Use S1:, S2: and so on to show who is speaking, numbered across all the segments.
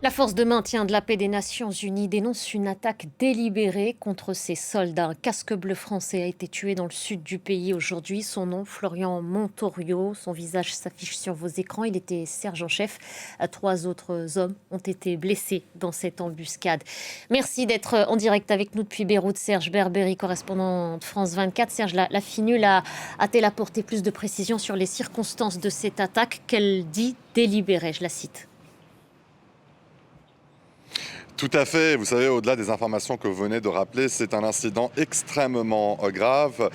S1: La force de maintien de la paix des Nations Unies dénonce une attaque délibérée contre ses soldats. Un casque bleu français a été tué dans le sud du pays aujourd'hui. Son nom, Florian Montorio. Son visage s'affiche sur vos écrans. Il était sergent-chef. Trois autres hommes ont été blessés dans cette embuscade. Merci d'être en direct avec nous depuis Beyrouth. Serge Berberi, correspondant de France 24. Serge, la FINUL a-t-elle apporté plus de précisions sur les circonstances de cette attaque qu'elle dit délibérée? Je la cite.
S2: Tout à fait. Vous savez, au-delà des informations que vous venez de rappeler, c'est un incident extrêmement grave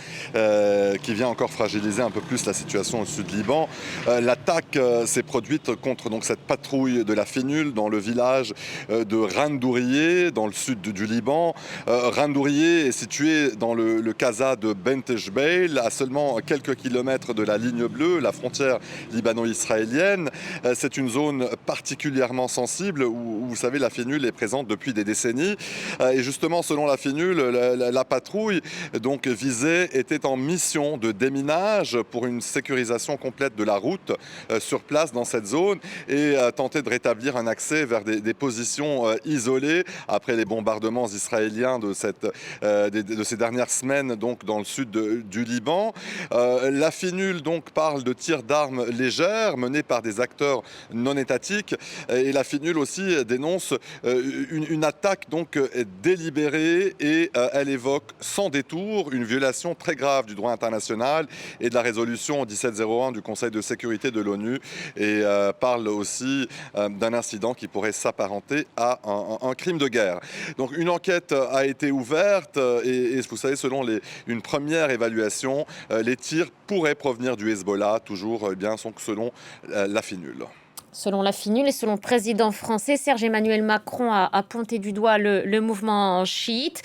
S2: qui vient encore fragiliser un peu plus la situation au sud Liban. L'attaque s'est produite contre donc, cette patrouille de la FINUL dans le village de Randourié, dans le sud du Liban. Randourié est situé dans le Kaza de Bent Jbeil, à seulement quelques kilomètres de la ligne bleue, la frontière libano-israélienne. C'est une zone particulièrement sensible où vous savez, la FINUL est présente depuis des décennies. Et justement, selon la FINUL, la patrouille donc visée était en mission de déminage pour une sécurisation complète de la route sur place dans cette zone et tenter de rétablir un accès vers des positions isolées après les bombardements israéliens de ces dernières semaines donc dans le sud du Liban. La FINUL donc parle de tirs d'armes légères menés par des acteurs non étatiques et la FINUL aussi dénonce une attaque donc délibérée et elle évoque sans détour une violation très grave du droit international et de la résolution 1701 du Conseil de sécurité de l'ONU et parle aussi d'un incident qui pourrait s'apparenter à un crime de guerre. Donc une enquête a été ouverte et vous savez, selon une première évaluation, les tirs pourraient provenir du Hezbollah, toujours bien selon la FINUL.
S1: Selon la FINUL et selon le président français, Serge Emmanuel Macron a pointé du doigt le mouvement chiite.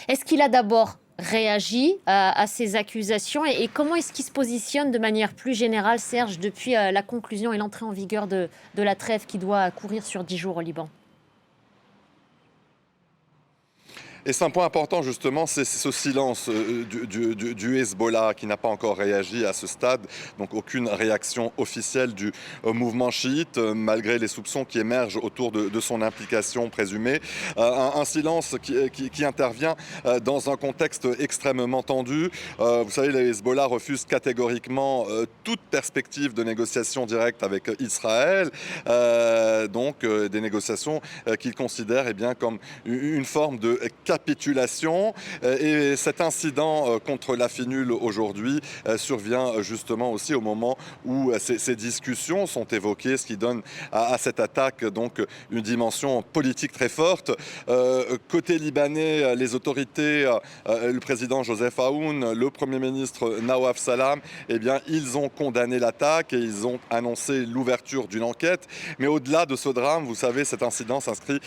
S1: Est-ce qu'il a d'abord réagi à ces accusations et comment est-ce qu'il se positionne de manière plus générale, Serge, depuis la conclusion et l'entrée en vigueur de la trêve qui doit courir sur 10 jours au Liban?
S2: Et c'est un point important justement, c'est ce silence du Hezbollah qui n'a pas encore réagi à ce stade. Donc aucune réaction officielle du mouvement chiite, malgré les soupçons qui émergent autour de son implication présumée. Un silence qui intervient dans un contexte extrêmement tendu. Vous savez, le Hezbollah refuse catégoriquement toute perspective de négociation directe avec Israël. Donc des négociations qu'il considère comme une forme de capitulation et cet incident contre la FINUL aujourd'hui survient justement aussi au moment où ces discussions sont évoquées, ce qui donne à cette attaque donc une dimension politique très forte. Côté libanais, les autorités, le président Joseph Aoun, le premier ministre Nawaf Salam, ils ont condamné l'attaque et ils ont annoncé l'ouverture d'une enquête. Mais au-delà de ce drame, vous savez, cet incident s'inscrit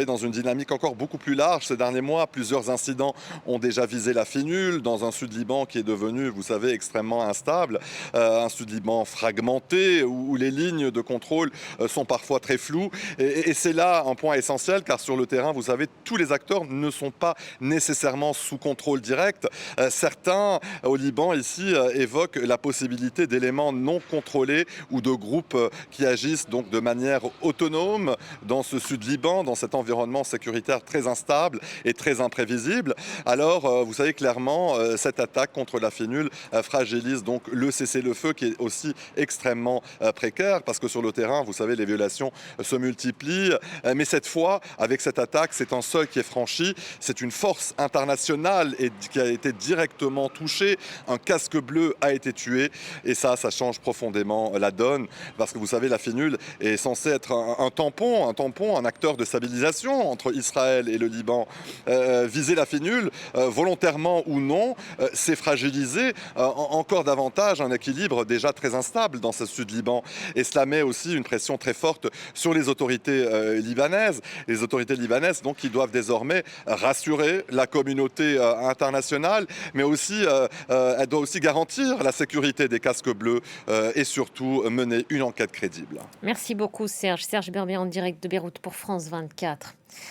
S2: dans une dynamique encore beaucoup plus large. Ces derniers mois, plusieurs incidents ont déjà visé la FINUL dans un Sud-Liban qui est devenu, vous savez, extrêmement instable, un Sud-Liban fragmenté où les lignes de contrôle sont parfois très floues. Et c'est là un point essentiel car sur le terrain, vous savez, tous les acteurs ne sont pas nécessairement sous contrôle direct. Certains au Liban ici évoquent la possibilité d'éléments non contrôlés ou de groupes qui agissent donc de manière autonome dans ce Sud-Liban, dans cet environnement sécuritaire très instable et très imprévisible. Alors, vous savez clairement, cette attaque contre la FINUL fragilise donc le cessez-le-feu qui est aussi extrêmement précaire parce que sur le terrain, vous savez, les violations se multiplient. Mais cette fois, avec cette attaque, c'est un seuil qui est franchi. C'est une force internationale et qui a été directement touchée. Un casque bleu a été tué et ça change profondément la donne parce que vous savez, la FINUL est censée être un tampon, un acteur de stabilisation entre Israël et le Liban. Viser la FINUL, volontairement ou non, c'est fragiliser encore davantage un équilibre déjà très instable dans ce Sud-Liban. Et cela met aussi une pression très forte sur les autorités libanaises. Les autorités libanaises, donc, qui doivent désormais rassurer la communauté internationale, mais aussi, elles doivent aussi garantir la sécurité des casques bleus et surtout mener une enquête crédible.
S1: Merci beaucoup, Serge. Serge Berberi en direct de Beyrouth pour France 24.